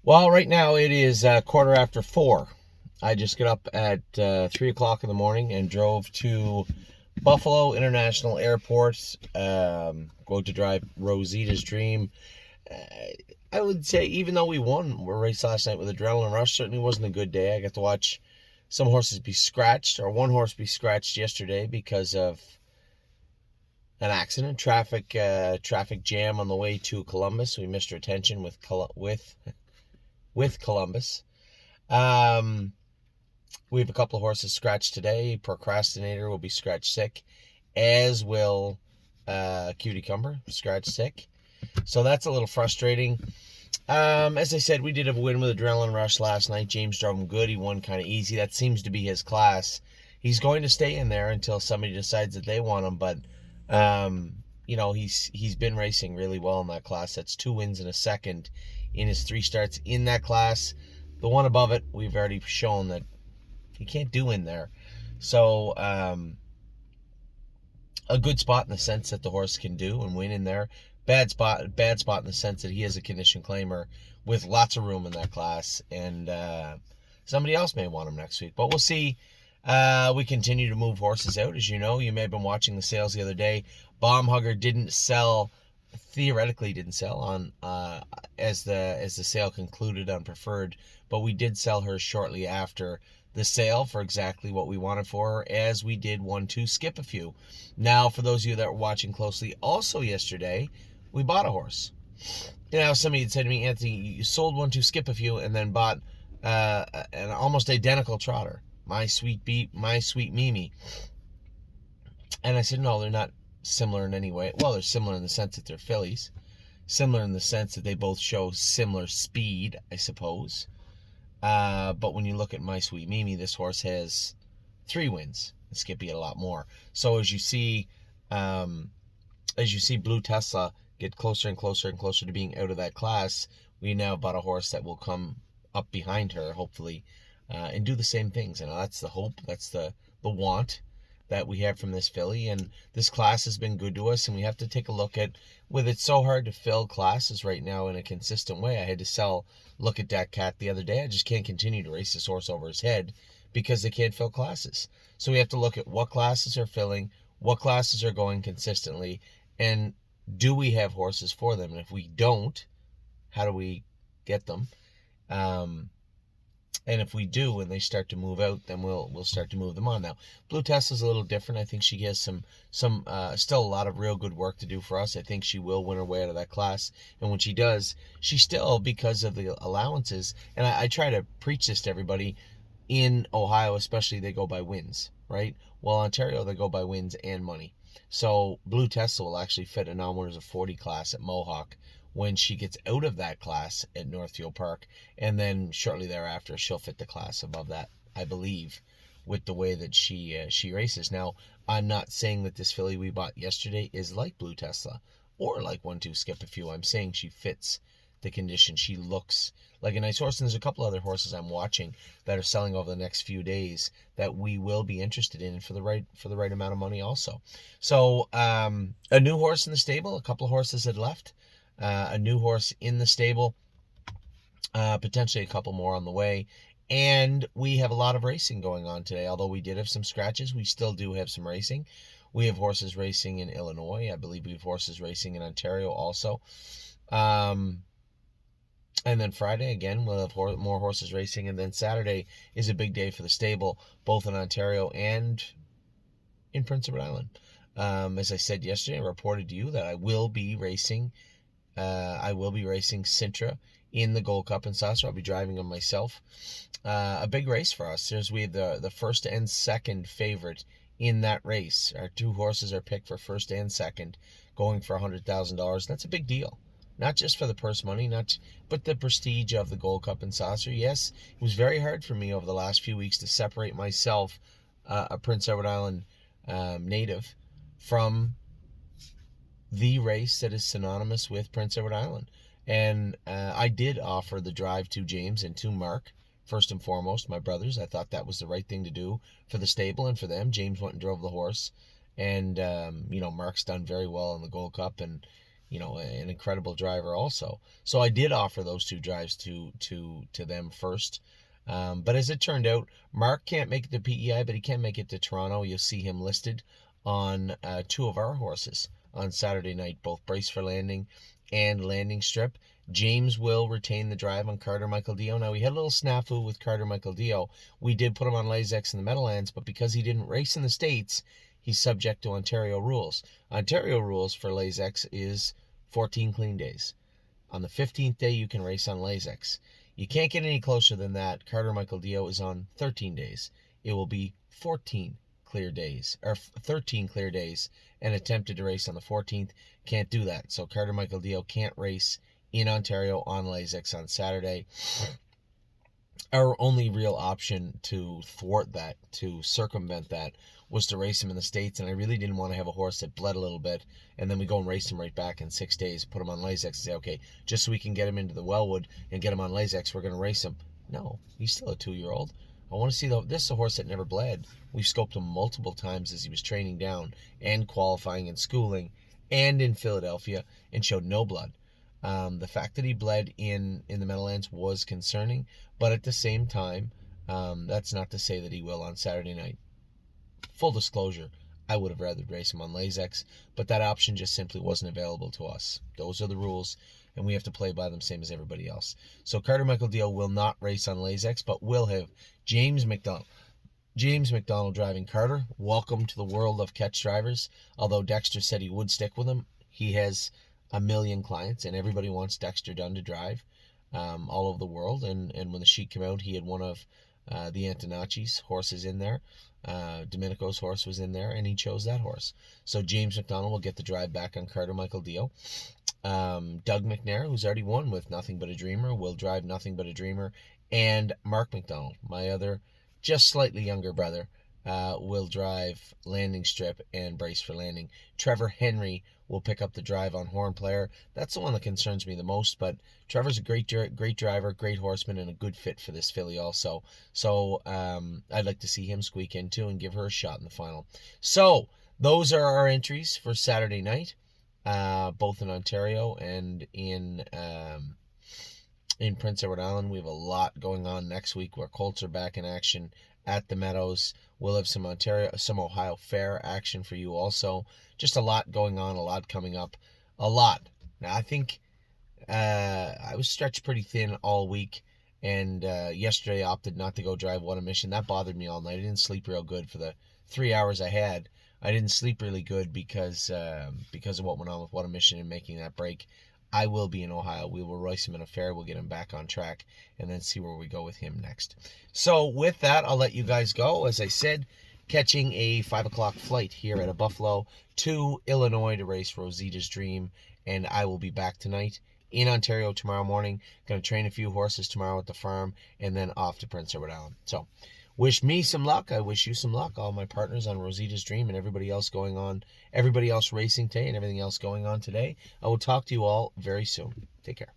Well, right now it is quarter after 4. I just got up at 3 o'clock in the morning and drove to Buffalo International Airport. Going to drive Rosita's Dream. Uh, I would say, even though we won a race last night with Adrenaline Rush, certainly wasn't a good day. I got to watch some horses be scratched, or one horse be scratched yesterday because of an accident, traffic jam on the way to Columbus. We missed our attention with Columbus. Um, we have a couple of horses scratched today. Procrastinator will be scratch sick, as will Cutie Cumber, scratch sick. So that's a little frustrating. As I said, we did have a win with Adrenaline Rush last night. James drove him good. He won kind of easy. That seems to be his class. He's going to stay in there until somebody decides that they want him. But he's been racing really well in that class. That's 2 wins and a second in his 3 starts in that class. The one above it, we've already shown that he can't do in there. So a good spot in the sense that the horse can do and win in there. Bad spot in the sense that he is a condition claimer with lots of room in that class, and somebody else may want him next week. But we'll see. We continue to move horses out, as you know. You may have been watching the sales the other day. Bomb Hugger theoretically didn't sell on as the sale concluded on Preferred, but we did sell her shortly after the sale for exactly what we wanted for her, as we did 1-2 skip a few. Now, for those of you that were watching closely, also yesterday, we bought a horse. Somebody had said to me, Anthony, you sold 1-2 skip a few and then bought an almost identical trotter, My Sweet Mimi. And I said, no, they're not similar in any way. Well, they're similar in the sense that they're fillies. Similar in the sense that they both show similar speed, I suppose. But when you look at My Sweet Mimi, this horse has 3 wins. And Skippy had a lot more. So as you see Blue Tesla get closer and closer and closer to being out of that class, we now bought a horse that will come up behind her, hopefully, and do the same things. And that's the hope. That's the want that we have from this filly. And this class has been good to us, and we have to take a look at, with it's so hard to fill classes right now in a consistent way. I had to look at that cat the other day. I just can't continue to race this horse over his head because they can't fill classes. So we have to look at what classes are filling, what classes are going consistently, and do we have horses for them? And if we don't, how do we get them? And if we do, when they start to move out, then we'll start to move them on. Now, Blue Tesla's a little different. I think she has some still a lot of real good work to do for us. I think she will win her way out of that class, and when she does, she still, because of the allowances, and I try to preach this to everybody. In Ohio, especially, they go by wins, right? Well, Ontario, they go by wins and money. So Blue Tesla will actually fit a non-winners of 40 class at Mohawk when she gets out of that class at Northfield Park, and then shortly thereafter she'll fit the class above that, I believe, with the way that she races. Now, I'm not saying that this filly we bought yesterday is like Blue Tesla or like 1-2 Skip a Few. I'm saying she fits the condition. She looks like a nice horse, and there's a couple other horses I'm watching that are selling over the next few days that we will be interested in for the right amount of money also. So a new horse in the stable, a couple of horses had left. A new horse in the stable, potentially a couple more on the way. And we have a lot of racing going on today. Although we did have some scratches, we still do have some racing. We have horses racing in Illinois. I believe we have horses racing in Ontario also. And then Friday, again, we'll have more horses racing. And then Saturday is a big day for the stable, both in Ontario and in Prince Edward Island. As I said yesterday, I reported to you that I will be racing Sintra in the Gold Cup in Saucer. I'll be driving them myself. A big race for us. We have the first and second favorite in that race. Our 2 horses are picked for first and second, going for $100,000. That's a big deal. Not just for the purse money, but the prestige of the Gold Cup and Saucer. Yes, it was very hard for me over the last few weeks to separate myself, a Prince Edward Island native, from the race that is synonymous with Prince Edward Island. And I did offer the drive to James and to Mark, first and foremost, my brothers. I thought that was the right thing to do for the stable and for them. James went and drove the horse, and Mark's done very well in the Gold Cup, and an incredible driver also. So I did offer those 2 drives to them first. But as it turned out, Mark can't make it to PEI, but he can make it to Toronto. You'll see him listed on 2 of our horses on Saturday night, both Brace for Landing and Landing Strip. James will retain the drive on Carter Michael Dio. Now, we had a little snafu with Carter Michael Dio. We did put him on Lasix in the Meadowlands, but because he didn't race in the States, he's subject to Ontario rules. Ontario rules for Lasix is 14 clean days. On the 15th day, you can race on Lasix. You can't get any closer than that. Carter Michael Dio is on 13 days. It will be 14 clear days, or 13 clear days, and attempted to race on the 14th. Can't do that. So Carter Michael Dio can't race in Ontario on Lasix on Saturday. Our only real option to thwart that, to circumvent that, was to race him in the States, and I really didn't want to have a horse that bled a little bit, and then we go and race him right back in 6 days, put him on Lasix, and say, okay, just so we can get him into the Wellwood and get him on Lasix, we're going to race him. No, he's still a 2-year-old. I want to see this is a horse that never bled. We've scoped him multiple times as he was training down and qualifying and schooling and in Philadelphia, and showed no blood. The fact that he bled in the Meadowlands was concerning, but at the same time, that's not to say that he will on Saturday night. Full disclosure, I would have rather race him on Lasix, but that option just simply wasn't available to us. Those are the rules, and we have to play by them same as everybody else. So Carter Michael Dio will not race on Lasix, but will have James McDonald. James McDonald driving Carter. Welcome to the world of catch drivers. Although Dexter said he would stick with him, he has a million clients, and everybody wants Dexter Dunn to drive all over the world. And when the sheet came out, he had one of the Antonacci's horses in there. Domenico's horse was in there, and he chose that horse. So James McDonald will get the drive back on Carter Michael Dio. Doug McNair, who's already won with Nothing But a Dreamer, will drive Nothing But a Dreamer. And Mark McDonald, my other just slightly younger brother, will drive Landing Strip and Brace for Landing. Trevor Henry will pick up the drive on Horn Player. That's the one that concerns me the most, but Trevor's a great driver, great horseman, and a good fit for this filly also. So I'd like to see him squeak in too and give her a shot in the final. So those are our entries for Saturday night, both in Ontario and in Prince Edward Island. We have a lot going on next week where colts are back in action at the Meadows. We'll have some Ohio Fair action for you also. Just a lot going on, a lot coming up. A lot. Now, I think I was stretched pretty thin all week, and yesterday I opted not to go drive What a Mission. That bothered me all night. I didn't sleep real good for the 3 hours I had. I didn't sleep really good because of what went on with What a Mission and making that break. I will be in Ohio. We will race him in a fair. We'll get him back on track and then see where we go with him next. So with that, I'll let you guys go. As I said, catching a 5 o'clock flight here out of Buffalo to Illinois to race Rosita's Dream. And I will be back tonight in Ontario tomorrow morning. Going to train a few horses tomorrow at the farm and then off to Prince Edward Island. So wish me some luck. I wish you some luck. All my partners on Rosita's Dream and everybody else racing today and everything else going on today. I will talk to you all very soon. Take care.